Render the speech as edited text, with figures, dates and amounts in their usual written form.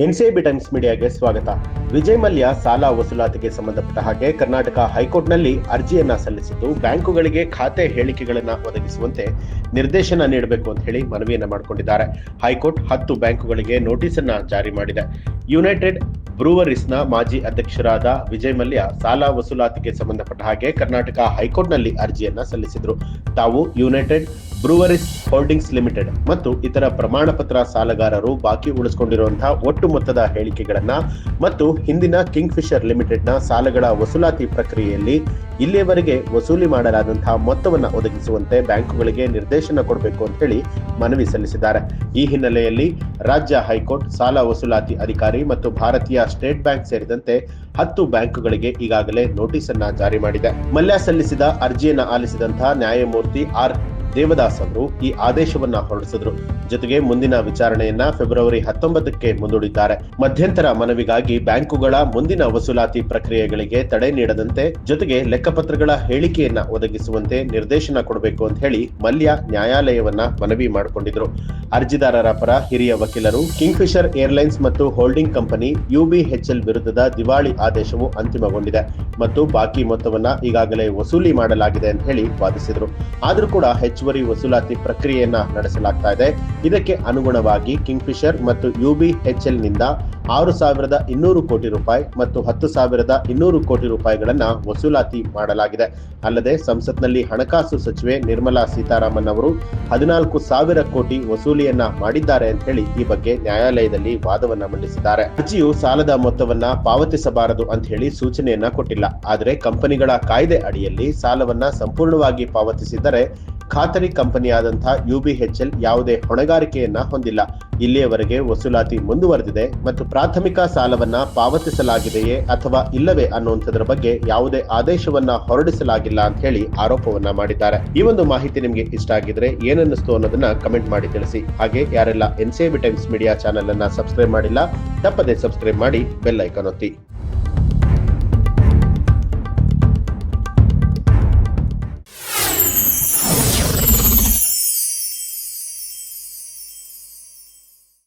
NCIB times ಮೀಡಿಯಾಗೆ ಸ್ವಾಗತ. ವಿಜಯ್ ಮಲ್ಯ ಸಾಲ ವಸೂಲಾತಿಗೆ ಸಂಬಂಧಪಟ್ಟ ಹಾಗೆ ಕರ್ನಾಟಕ ಹೈಕೋರ್ಟ್ನಲ್ಲಿ ಅರ್ಜಿಯನ್ನ ಸಲ್ಲಿಸಿದ್ದು ಬ್ಯಾಂಕುಗಳಿಗೆ ಖಾತೆ ಹೇಳಿಕೆಗಳನ್ನು ಒದಗಿಸುವಂತೆ ನಿರ್ದೇಶನ ನೀಡಬೇಕು ಅಂತ ಹೇಳಿ ಮನವಿಯನ್ನ ಮಾಡಿಕೊಂಡಿದ್ದಾರೆ. ಹೈಕೋರ್ಟ್ 10 ಬ್ಯಾಂಕುಗಳಿಗೆ ನೋಟಿಸ್ ಅನ್ನ ಜಾರಿ ಮಾಡಿದೆ. ಯುನೈಟೆಡ್ ಬ್ರೂವರೀಸ್ನ ಮಾಜಿ ಅಧ್ಯಕ್ಷರಾದ ವಿಜಯ್ ಮಲ್ಯ ಸಾಲ ವಸೂಲಾತಿಗೆ ಸಂಬಂಧಪಟ್ಟ ಹಾಗೆ ಕರ್ನಾಟಕ ಹೈಕೋರ್ಟ್ನಲ್ಲಿ ಅರ್ಜಿಯನ್ನ ಸಲ್ಲಿಸಿದ್ರು. ತಾವು ಯುನೈಟೆಡ್ ಬ್ರೂವರೀಸ್ ಹೋಲ್ಡಿಂಗ್ಸ್ ಲಿಮಿಟೆಡ್ ಮತ್ತು ಇತರ ಪ್ರಮಾಣ ಪತ್ರ ಸಾಲಗಾರರು ಬಾಕಿ ಉಳಿಸಿಕೊಂಡಿರುವಂತಹ ಒಟ್ಟು ಮೊತ್ತದ ಹೇಳಿಕೆಗಳನ್ನ ಮತ್ತು ಹಿಂದಿನ ಕಿಂಗ್ ಫಿಶರ್ ಲಿಮಿಟೆಡ್ನ ಸಾಲಗಳ ವಸೂಲಾತಿ ಪ್ರಕ್ರಿಯೆಯಲ್ಲಿ ಇಲ್ಲಿಯವರೆಗೆ ವಸೂಲಿ ಮಾಡಲಾದಂತಹ ಮೊತ್ತವನ್ನು ಒದಗಿಸುವಂತೆ ಬ್ಯಾಂಕುಗಳಿಗೆ ನಿರ್ದೇಶನ ಕೊಡಬೇಕು ಅಂತ ಹೇಳಿ ಮನವಿ ಸಲ್ಲಿಸಿದ್ದಾರೆ. ಈ ಹಿನ್ನೆಲೆಯಲ್ಲಿ ರಾಜ್ಯ ಹೈಕೋರ್ಟ್ ಸಾಲ ವಸೂಲಾತಿ ಅಧಿಕಾರಿ ಮತ್ತು ಭಾರತೀಯ ಸ್ಟೇಟ್ ಬ್ಯಾಂಕ್ ಸೇರಿದಂತೆ 10 ಬ್ಯಾಂಕುಗಳಿಗೆ ಈಗಾಗಲೇ ನೋಟಿಸ್ ಅನ್ನ ಜಾರಿ ಮಾಡಿದೆ. ಮಲ್ಯ ಸಲ್ಲಿಸಿದ ಅರ್ಜಿಯನ್ನ ಆಲಿಸಿದಂತಹ ನ್ಯಾಯಮೂರ್ತಿ ಆರ್ ದೇವದಾಸ್ ಅವರು ಈ ಆದೇಶವನ್ನ ಹೊರಡಿಸಿದ್ರು. ಜೊತೆಗೆ ಮುಂದಿನ ವಿಚಾರಣೆಯನ್ನ ಫೆಬ್ರವರಿ 19ಕ್ಕೆ ಮುಂದೂಡಿದ್ದಾರೆ. ಮಧ್ಯಂತರ ಮನವಿಗಾಗಿ ಬ್ಯಾಂಕುಗಳ ಮುಂದಿನ ವಸೂಲಾತಿ ಪ್ರಕ್ರಿಯೆಗಳಿಗೆ ತಡೆ ನೀಡದಂತೆ ಜೊತೆಗೆ ಲೆಕ್ಕಪತ್ರಗಳ ಹೇಳಿಕೆಯನ್ನ ಒದಗಿಸುವಂತೆ ನಿರ್ದೇಶನ ಕೊಡಬೇಕು ಅಂತ ಹೇಳಿ ಮಲ್ಯ ನ್ಯಾಯಾಲಯವನ್ನ ಮನವಿ ಮಾಡಿಕೊಂಡಿದ್ರು. ಅರ್ಜಿದಾರರ ಪರ ಹಿರಿಯ ವಕೀಲರು ಕಿಂಗ್ ಫಿಶರ್ ಏರ್ಲೈನ್ಸ್ ಮತ್ತು ಹೋಲ್ಡಿಂಗ್ ಕಂಪನಿ UBHL ವಿರುದ್ಧದ ದಿವಾಳಿ ಆದೇಶವು ಅಂತಿಮಗೊಂಡಿದೆ ಮತ್ತು ಬಾಕಿ ಮೊತ್ತವನ್ನ ಈಗಾಗಲೇ ವಸೂಲಿ ಮಾಡಲಾಗಿದೆ ಅಂತ ಹೇಳಿ ವಾದಿಸಿದ್ರು. ಆದ್ರೂ ಕೂಡ ಹೆಚ್ಚುವರಿ ವಸೂಲಾತಿ ಪ್ರಕ್ರಿಯೆಯನ್ನ ನಡೆಸಲಾಗ್ತಾ ಇದೆ. ಇದಕ್ಕೆ ಅನುಗುಣವಾಗಿ ಕಿಂಗ್ ಫಿಶರ್ ಮತ್ತು UBHL ನಿಂದ 6,200 ಕೋಟಿ ರೂಪಾಯಿ ಮತ್ತು 10,200 ಕೋಟಿ ರೂಪಾಯಿಗಳನ್ನ ವಸೂಲಾತಿ ಮಾಡಲಾಗಿದೆ. ಅಲ್ಲದೆ ಸಂಸತ್ನಲ್ಲಿ ಹಣಕಾಸು ಸಚಿವೆ ನಿರ್ಮಲಾ ಸೀತಾರಾಮನ್ ಅವರು 14,000 ಕೋಟಿ ವಸೂಲಿಯನ್ನ ಮಾಡಿದ್ದಾರೆ ಅಂತ ಹೇಳಿ ಈ ಬಗ್ಗೆ ನ್ಯಾಯಾಲಯದಲ್ಲಿ ವಾದವನ್ನ ಮಂಡಿಸಿದ್ದಾರೆ. ಅರ್ಜಿಯು ಸಾಲದ ಮೊತ್ತವನ್ನ ಪಾವತಿಸಬಾರದು ಅಂತ ಹೇಳಿ ಸೂಚನೆಯನ್ನ ಕೊಟ್ಟಿಲ್ಲ. ಆದರೆ ಕಂಪನಿಗಳ ಕಾಯ್ದೆ ಅಡಿಯಲ್ಲಿ ಸಾಲವನ್ನ ಸಂಪೂರ್ಣವಾಗಿ ಪಾವತಿಸಿದರೆ ಖಾತರಿ ಕಂಪನಿಯಾದಂತಹ UBHL ಯಾವುದೇ ಹೊಣೆಗಾರಿಕೆಯನ್ನ ಹೊಂದಿಲ್ಲ. ಇಲ್ಲಿಯವರೆಗೆ ವಸೂಲಾತಿ ಮುಂದುವರೆದಿದೆ ಮತ್ತು ಪ್ರಾಥಮಿಕ ಸಾಲವನ್ನ ಪಾವತಿಸಲಾಗಿದೆಯೇ ಅಥವಾ ಇಲ್ಲವೇ ಅನ್ನುವಂಥದ್ರ ಬಗ್ಗೆ ಯಾವುದೇ ಆದೇಶವನ್ನ ಹೊರಡಿಸಲಾಗಿಲ್ಲ ಅಂತ ಹೇಳಿ ಆರೋಪವನ್ನ ಮಾಡಿದ್ದಾರೆ. ಈ ಒಂದು ಮಾಹಿತಿ ನಿಮಗೆ ಇಷ್ಟ ಆಗಿದ್ರೆ ಏನನ್ನಿಸ್ತು ಅನ್ನೋದನ್ನ ಕಮೆಂಟ್ ಮಾಡಿ ತಿಳಿಸಿ. ಹಾಗೆ ಯಾರೆಲ್ಲ ಎನ್ಸಿಐಬಿ ಟೈಮ್ಸ್ ಮೀಡಿಯಾ ಚಾನೆಲ್ ಅನ್ನ ಸಬ್ಸ್ಕ್ರೈಬ್ ಮಾಡಿಲ್ಲ ತಪ್ಪದೆ ಸಬ್ಸ್ಕ್ರೈಬ್ ಮಾಡಿ ಬೆಲ್ ಐಕಾನ್ ಒತ್ತಿ.